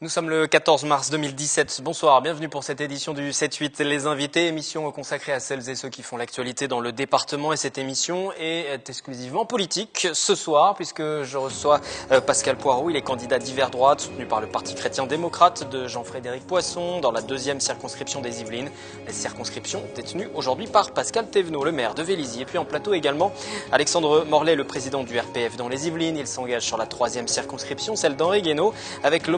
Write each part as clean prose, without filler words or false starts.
Nous sommes le 14 mars 2017. Bonsoir, bienvenue pour cette édition du 7-8. Les invités, émission consacrée à celles et ceux qui font l'actualité dans le département. Et cette émission est exclusivement politique ce soir, puisque je reçois Pascal Poirot. Il est candidat d'hiver droite, soutenu par le Parti chrétien-démocrate de Jean-Frédéric Poisson, dans la deuxième circonscription des Yvelines. Les circonscriptions détenues aujourd'hui par Pascal Thévenot, le maire de Vélizy. Et puis en plateau également, Alexandre Morlet, le président du RPF dans les Yvelines. Il s'engage sur la troisième circonscription, celle d'Henri Guénaud, avec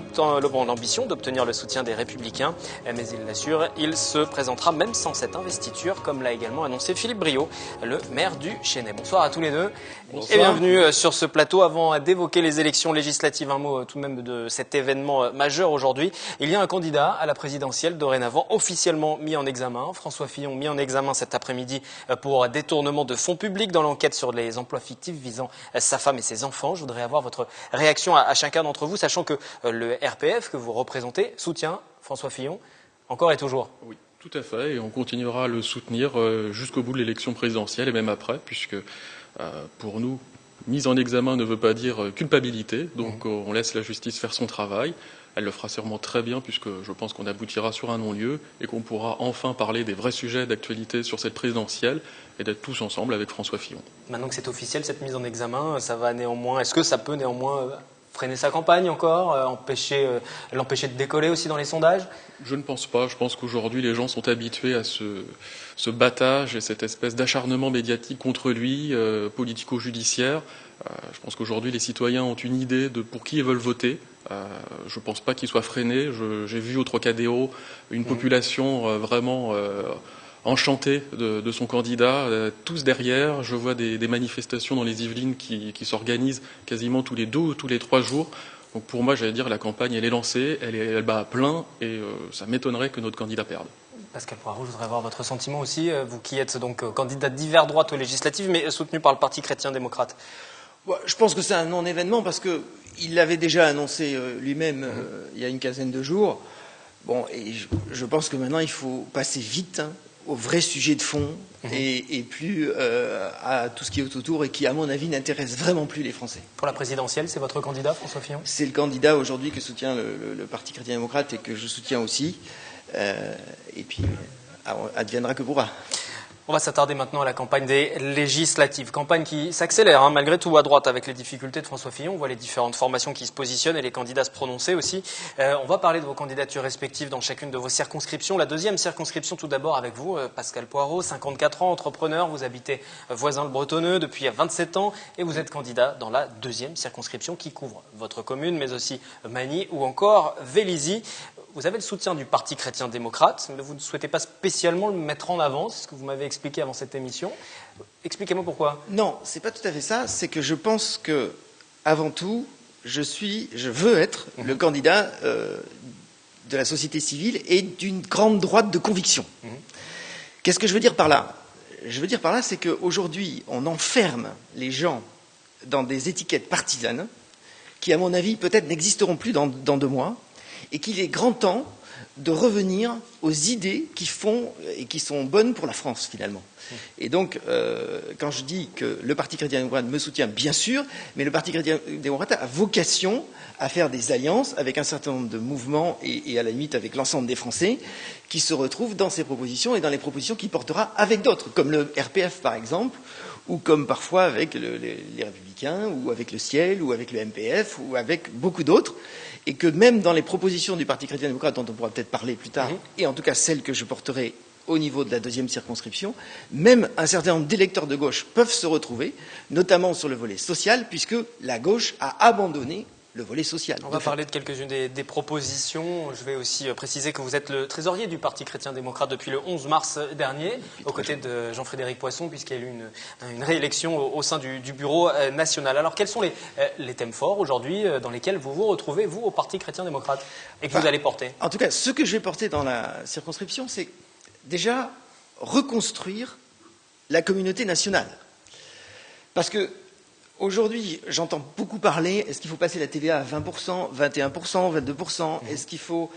l'ambition d'obtenir le soutien des Républicains, mais il l'assure, il se présentera même sans cette investiture, comme l'a également annoncé Philippe Briot, le maire du Chesnay. Bonsoir à tous les deux. Bonsoir. Et bienvenue sur ce plateau. Avant d'évoquer les élections législatives, un mot tout de même de cet événement majeur aujourd'hui. Il y a un candidat à la présidentielle dorénavant officiellement mis en examen. François Fillon mis en examen cet après-midi pour détournement de fonds publics dans l'enquête sur les emplois fictifs visant sa femme et ses enfants. Je voudrais avoir votre réaction à chacun d'entre vous, sachant que le RPF que vous représentez soutient François Fillon encore et toujours. Oui, tout à fait, et on continuera à le soutenir jusqu'au bout de l'élection présidentielle et même après, puisque pour nous, mise en examen ne veut pas dire culpabilité, donc on laisse la justice faire son travail. Elle le fera sûrement très bien, puisque je pense qu'on aboutira sur un non-lieu et qu'on pourra enfin parler des vrais sujets d'actualité sur cette présidentielle et d'être tous ensemble avec François Fillon. Maintenant que c'est officiel, cette mise en examen, ça va néanmoins, est-ce que ça peut néanmoins freiner sa campagne encore, l'empêcher de décoller aussi dans les sondages? Je ne pense pas. Je pense qu'aujourd'hui, les gens sont habitués à ce battage et cette espèce d'acharnement médiatique contre lui, politico-judiciaire. Je pense qu'aujourd'hui, les citoyens ont une idée de pour qui ils veulent voter. Je ne pense pas qu'il soit freiné. J'ai vu au Trocadéro une population vraiment enchantés de son candidat, tous derrière. Je vois des manifestations dans les Yvelines qui s'organisent quasiment tous les 2 ou tous les 3 jours. Donc pour moi, j'allais dire, la campagne, elle est lancée, elle bat à plein, et ça m'étonnerait que notre candidat perde. Pascal Poirot, je voudrais avoir votre sentiment aussi, vous qui êtes donc candidat d'hiver droite aux législatives, mais soutenu par le Parti chrétien-démocrate. Je pense que c'est un non-événement, parce qu'il l'avait déjà annoncé lui-même il y a une quinzaine de jours. Bon, et je pense que maintenant, il faut passer vite au vrai sujet de fond et plus à tout ce qui est autour et qui, à mon avis, n'intéresse vraiment plus les Français. Pour la présidentielle, c'est votre candidat, François Fillon? C'est le candidat aujourd'hui que soutient le Parti chrétien-démocrate et que je soutiens aussi. Et puis, adviendra que pourra. On va s'attarder maintenant à la campagne des législatives. Campagne qui s'accélère malgré tout à droite avec les difficultés de François Fillon. On voit les différentes formations qui se positionnent et les candidats se prononcer aussi. On va parler de vos candidatures respectives dans chacune de vos circonscriptions. La deuxième circonscription tout d'abord avec vous, Pascal Poirot, 54 ans, entrepreneur. Vous habitez Voisins-le-Bretonneux depuis 27 ans et vous êtes candidat dans la deuxième circonscription qui couvre votre commune mais aussi Magny ou encore Vélizy. Vous avez le soutien du Parti chrétien-démocrate, mais vous ne souhaitez pas spécialement le mettre en avant, c'est ce que vous m'avez expliqué avant cette émission. Expliquez-moi pourquoi. Non, c'est pas tout à fait ça. C'est que je pense que, avant tout, je veux être le candidat de la société civile et d'une grande droite de conviction. Qu'est-ce que je veux dire par là? Je veux dire par là, c'est qu'aujourd'hui, on enferme les gens dans des étiquettes partisanes qui, à mon avis, peut-être n'existeront plus dans 2 mois. Et qu'il est grand temps de revenir aux idées qui font et qui sont bonnes pour la France, finalement. Et donc, quand je dis que le Parti chrétien-démocrate me soutient, bien sûr, mais le Parti chrétien-démocrate a vocation à faire des alliances avec un certain nombre de mouvements et à la limite avec l'ensemble des Français qui se retrouvent dans ces propositions et dans les propositions qu'il portera avec d'autres, comme le RPF par exemple, ou comme parfois avec les Républicains, ou avec le Ciel, ou avec le MPF, ou avec beaucoup d'autres, et que même dans les propositions du Parti chrétien-démocrate, dont on pourra peut-être parler plus tard, et en tout cas celles que je porterai au niveau de la deuxième circonscription, même un certain nombre d'électeurs de gauche peuvent se retrouver, notamment sur le volet social, puisque la gauche a abandonné le volet social. On va parler de quelques-unes des propositions. Je vais aussi préciser que vous êtes le trésorier du Parti chrétien-démocrate depuis le 11 mars dernier, aux côtés de Jean-Frédéric Poisson, puisqu'il y a eu une réélection au sein du bureau national. Alors, quels sont les thèmes forts aujourd'hui dans lesquels vous vous retrouvez, vous, au Parti chrétien-démocrate, et que vous allez porter? En tout cas, ce que je vais porter dans la circonscription, c'est déjà reconstruire la communauté nationale. Parce que aujourd'hui, j'entends beaucoup parler, est-ce qu'il faut passer la TVA à 20%, 21%, 22%? Est-ce qu'il faut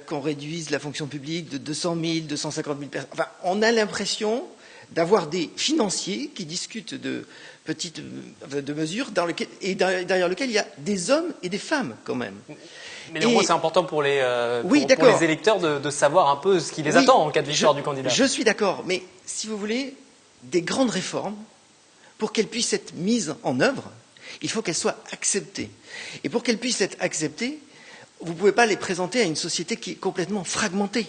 qu'on réduise la fonction publique de 200 000, 250 000 personnes? Enfin, on a l'impression d'avoir des financiers qui discutent de de mesures derrière lesquelles il y a des hommes et des femmes quand même. Mais néanmoins, c'est important pour les électeurs de savoir un peu ce qui les Oui, attend en cas de victoire du candidat. Je suis d'accord, mais si vous voulez, des grandes réformes, pour qu'elles puissent être mises en œuvre, il faut qu'elles soient acceptées. Et pour qu'elles puissent être acceptées, vous ne pouvez pas les présenter à une société qui est complètement fragmentée.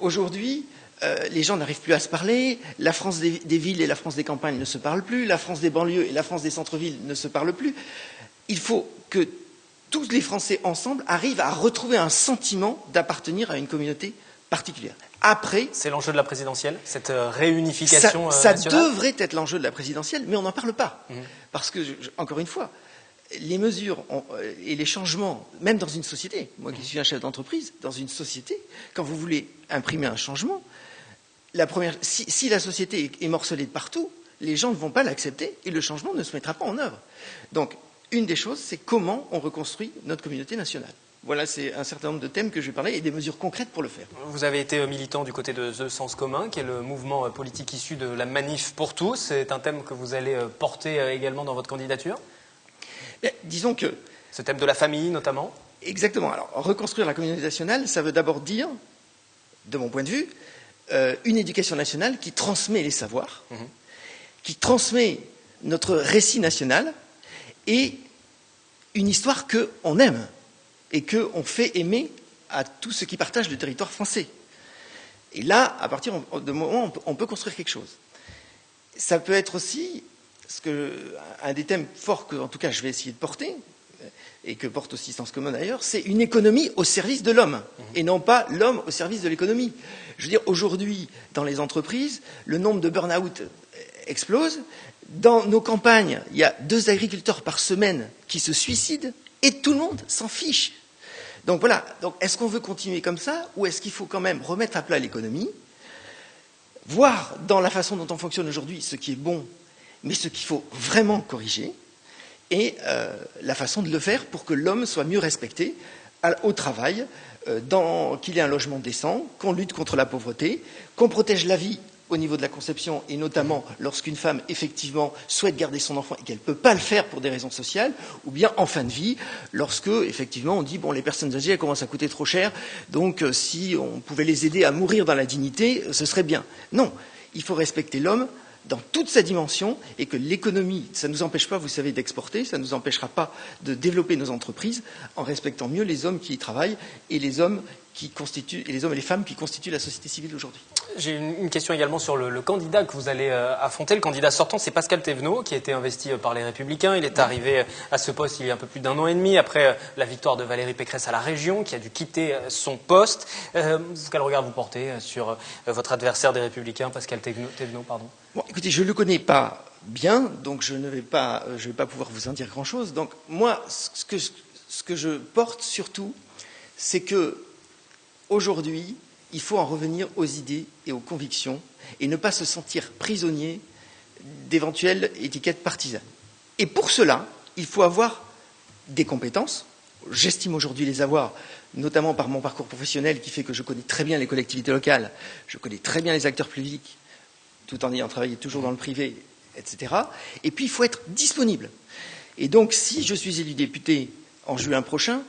Aujourd'hui, les gens n'arrivent plus à se parler, la France des villes et la France des campagnes ne se parlent plus, la France des banlieues et la France des centres-villes ne se parlent plus. Il faut que tous les Français ensemble arrivent à retrouver un sentiment d'appartenir à une communauté particulière. Après, c'est l'enjeu de la présidentielle, cette réunification ça nationale. devrait être l'enjeu de la présidentielle, mais on n'en parle pas. Parce que, encore une fois, les mesures et les changements, même dans une société, moi qui suis un chef d'entreprise, dans une société, quand vous voulez imprimer un changement, si la société est morcelée de partout, les gens ne vont pas l'accepter et le changement ne se mettra pas en œuvre. Donc, une des choses, c'est comment on reconstruit notre communauté nationale. Voilà, c'est un certain nombre de thèmes que je vais parler et des mesures concrètes pour le faire. Vous avez été militant du côté de The Sens Commun, qui est le mouvement politique issu de la Manif pour tous. C'est un thème que vous allez porter également dans votre candidature? Disons que... Ce thème de la famille, notamment? Exactement. Alors, reconstruire la communauté nationale, ça veut d'abord dire, de mon point de vue, une éducation nationale qui transmet les savoirs, qui transmet notre récit national et une histoire qu'on aime et qu'on fait aimer à tous ceux qui partagent le territoire français. Et là, à partir de moment, on peut construire quelque chose. Ça peut être aussi un des thèmes forts que, en tout cas, je vais essayer de porter, et que porte aussi Sens Commun d'ailleurs, c'est une économie au service de l'homme, et non pas l'homme au service de l'économie. Je veux dire, aujourd'hui, dans les entreprises, le nombre de burn-out explose. Dans nos campagnes, il y a 2 agriculteurs par semaine qui se suicident, et tout le monde s'en fiche. Donc voilà, donc, est-ce qu'on veut continuer comme ça, ou est-ce qu'il faut quand même remettre à plat l'économie, voir dans la façon dont on fonctionne aujourd'hui ce qui est bon, mais ce qu'il faut vraiment corriger, et la façon de le faire pour que l'homme soit mieux respecté au travail, qu'il ait un logement décent, qu'on lutte contre la pauvreté, qu'on protège la vie au niveau de la conception, et notamment lorsqu'une femme, effectivement, souhaite garder son enfant et qu'elle ne peut pas le faire pour des raisons sociales, ou bien en fin de vie, lorsque, effectivement, on dit, bon, les personnes âgées, elles commencent à coûter trop cher, donc si on pouvait les aider à mourir dans la dignité, ce serait bien. Non, il faut respecter l'homme dans toute sa dimension, et que l'économie, ça ne nous empêche pas, vous savez, d'exporter, ça ne nous empêchera pas de développer nos entreprises en respectant mieux les hommes qui y travaillent et les hommes et les femmes qui constituent la société civile aujourd'hui. J'ai une question également sur le candidat que vous allez affronter. Le candidat sortant, c'est Pascal Thévenot, qui a été investi par les Républicains. Il est arrivé à ce poste il y a un peu plus d'1 an et demi, après la victoire de Valérie Pécresse à la région, qui a dû quitter son poste. Quel regard vous portez sur votre adversaire des Républicains, Pascal Thévenot, pardon? Bon, écoutez, je ne le connais pas bien, donc je ne vais pas pouvoir vous en dire grand-chose. Donc moi, ce que je porte surtout, c'est que aujourd'hui, il faut en revenir aux idées et aux convictions et ne pas se sentir prisonnier d'éventuelles étiquettes partisanes. Et pour cela, il faut avoir des compétences. J'estime aujourd'hui les avoir, notamment par mon parcours professionnel qui fait que je connais très bien les collectivités locales, je connais très bien les acteurs publics, tout en ayant travaillé toujours dans le privé, etc. Et puis, il faut être disponible. Et donc, si je suis élu député en juin prochain,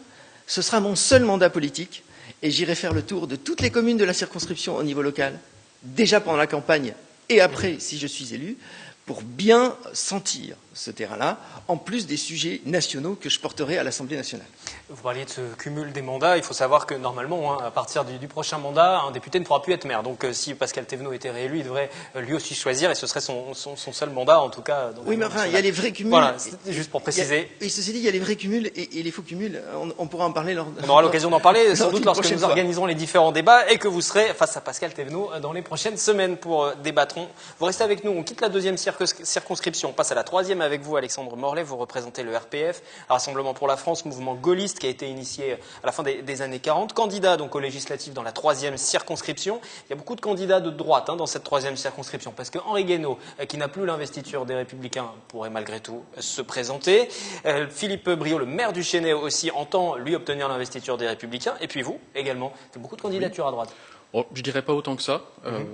ce sera mon seul mandat politique. Et j'irai faire le tour de toutes les communes de la circonscription au niveau local, déjà pendant la campagne et après, si je suis élu, pour bien sentir ce terrain-là, en plus des sujets nationaux que je porterai à l'Assemblée nationale. Vous parliez de ce cumul des mandats. Il faut savoir que normalement, à partir du prochain mandat, un député ne pourra plus être maire. Donc si Pascal Thévenot était réélu, il devrait lui aussi choisir, et ce serait son seul mandat, en tout cas. Oui, mais enfin, il y a les vrais cumuls. Voilà, juste pour préciser. Et ceci dit, il y a les vrais cumuls et les faux cumuls. On pourra en parler on aura l'occasion d'en parler, sans doute, lorsque nous organiserons les différents débats, et que vous serez face à Pascal Thévenot dans les prochaines semaines pour débattre. Vous restez avec nous, on quitte la 2e circonscription, on passe à la 3e avec vous, Alexandre Morlet. Vous représentez le RPF, Rassemblement pour la France, mouvement gaulliste qui a été initié à la fin des années 40, candidat donc aux législatives dans la 3e circonscription. Il y a beaucoup de candidats de droite dans cette 3e circonscription, parce que Henri Guénaud, qui n'a plus l'investiture des Républicains, pourrait malgré tout se présenter. Philippe Briot, le maire du Chesnay aussi, entend lui obtenir l'investiture des Républicains. Et puis vous également, c'est beaucoup de candidatures à droite. Oh, je dirais pas autant que ça,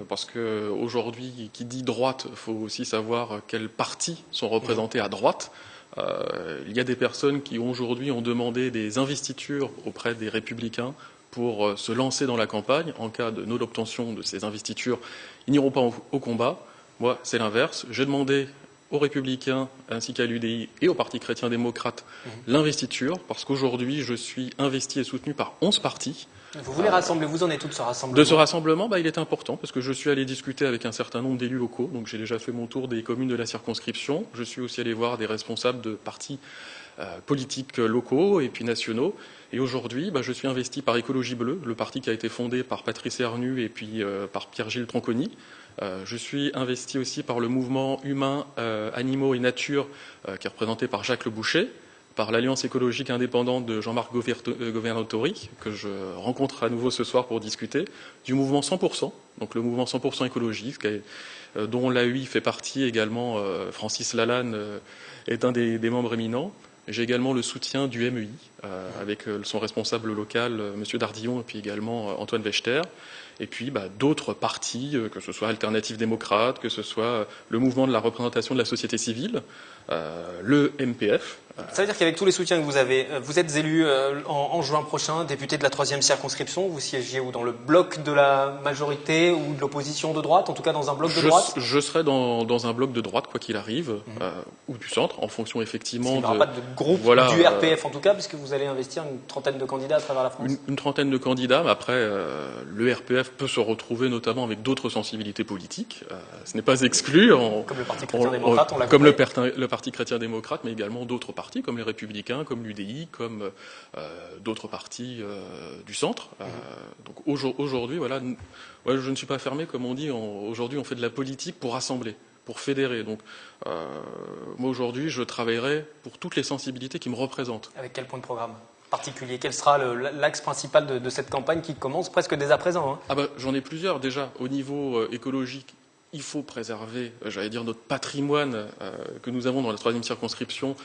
parce que aujourd'hui, qui dit droite, faut aussi savoir quels partis sont représentés à droite. Il y a des personnes qui aujourd'hui ont demandé des investitures auprès des Républicains pour se lancer dans la campagne. En cas de non-obtention de ces investitures, ils n'iront pas au combat. Moi, c'est l'inverse. J'ai demandé aux Républicains ainsi qu'à l'UDI et au Parti chrétien-démocrate l'investiture, parce qu'aujourd'hui, je suis investi et soutenu par 11 partis. Vous voulez rassembler, vous en êtes où de ce rassemblement? De ce rassemblement, il est important parce que je suis allé discuter avec un certain nombre d'élus locaux, donc j'ai déjà fait mon tour des communes de la circonscription. Je suis aussi allé voir des responsables de partis politiques locaux et puis nationaux. Et aujourd'hui, je suis investi par Écologie Bleue, le parti qui a été fondé par Patrice Ernu et puis par Pierre-Gilles Tronconi. Je suis investi aussi par le mouvement humain, animaux et nature qui est représenté par Jacques Le Boucher, par l'Alliance écologique indépendante de Jean-Marc Governatori, que je rencontre à nouveau ce soir pour discuter, du mouvement 100%, donc le mouvement 100% écologiste, dont l'AUI fait partie également. Francis Lalanne est un des membres éminents. J'ai également le soutien du MEI, avec son responsable local, M. Dardillon, et puis également Antoine Wechter. Et puis d'autres partis, que ce soit Alternative démocrate, que ce soit le mouvement de la représentation de la société civile, le MPF. Ça veut dire qu'avec tous les soutiens que vous avez, vous êtes élu en juin prochain, député de la 3e circonscription. Vous siégez où? Dans le bloc de la majorité ou de l'opposition de droite? En tout cas dans un bloc de droite? Je serai dans un bloc de droite, quoi qu'il arrive, ou du centre, en fonction effectivement Il n'y aura pas de groupe du RPF en tout cas, puisque vous allez investir une trentaine de candidats à travers la France. Une trentaine de candidats, mais après, le RPF peut se retrouver notamment avec d'autres sensibilités politiques. Ce n'est pas exclu. Comme le Parti chrétien-démocrate, on l'a compris. Comme le Parti chrétien-démocrate, mais également d'autres partis, comme les Républicains, comme l'UDI, comme d'autres partis du centre. Donc aujourd'hui, voilà, je ne suis pas fermé, comme on dit. Aujourd'hui, on fait de la politique pour rassembler, pour fédérer. Donc, moi aujourd'hui, je travaillerai pour toutes les sensibilités qui me représentent. Avec quel point de programme particulier? Quel sera l'axe principal de cette campagne qui commence presque dès à présent, hein? J'en ai plusieurs déjà. Au niveau écologique, il faut préserver, j'allais dire, notre patrimoine que nous avons dans la 3e circonscription.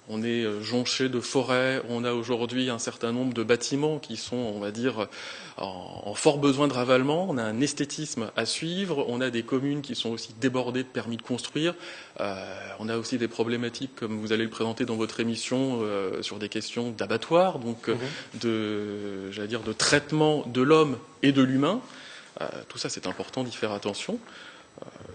On est jonché de forêts, on a aujourd'hui un certain nombre de bâtiments qui sont, on va dire, en fort besoin de ravalement. On a un esthétisme à suivre, on a des communes qui sont aussi débordées de permis de construire. On a aussi des problématiques, comme vous allez le présenter dans votre émission, sur des questions d'abattoir, donc j'allais dire, de traitement de l'homme et de l'humain. Tout ça, c'est important d'y faire attention.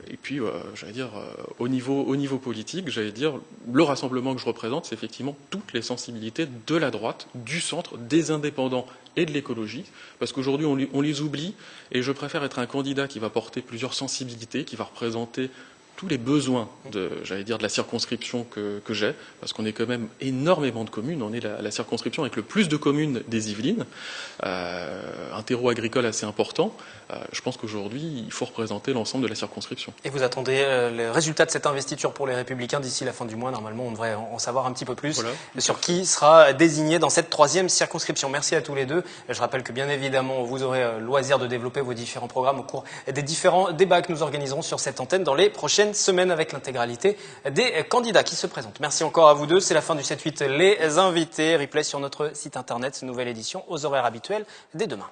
Et puis, j'allais dire, au niveau politique, j'allais dire, le rassemblement que je représente, c'est effectivement toutes les sensibilités de la droite, du centre, des indépendants et de l'écologie, parce qu'aujourd'hui, on les oublie, et je préfère être un candidat qui va porter plusieurs sensibilités, qui va représenter tous les besoins de la circonscription que j'ai, parce qu'on est quand même énormément de communes. On est la circonscription avec le plus de communes des Yvelines, un terreau agricole assez important. Je pense qu'aujourd'hui, il faut représenter l'ensemble de la circonscription. Et vous attendez les résultats de cette investiture pour les Républicains d'ici la fin du mois. Normalement, on devrait en savoir un petit peu plus sur qui sera désigné dans cette 3e circonscription. Merci à tous les deux. Je rappelle que bien évidemment, vous aurez loisir de développer vos différents programmes au cours des différents débats que nous organiserons sur cette antenne dans les prochaines semaines avec l'intégralité des candidats qui se présentent. Merci encore à vous deux. C'est la fin du 7-8 Les Invités. Replay sur notre site internet, nouvelle édition aux horaires habituels dès demain.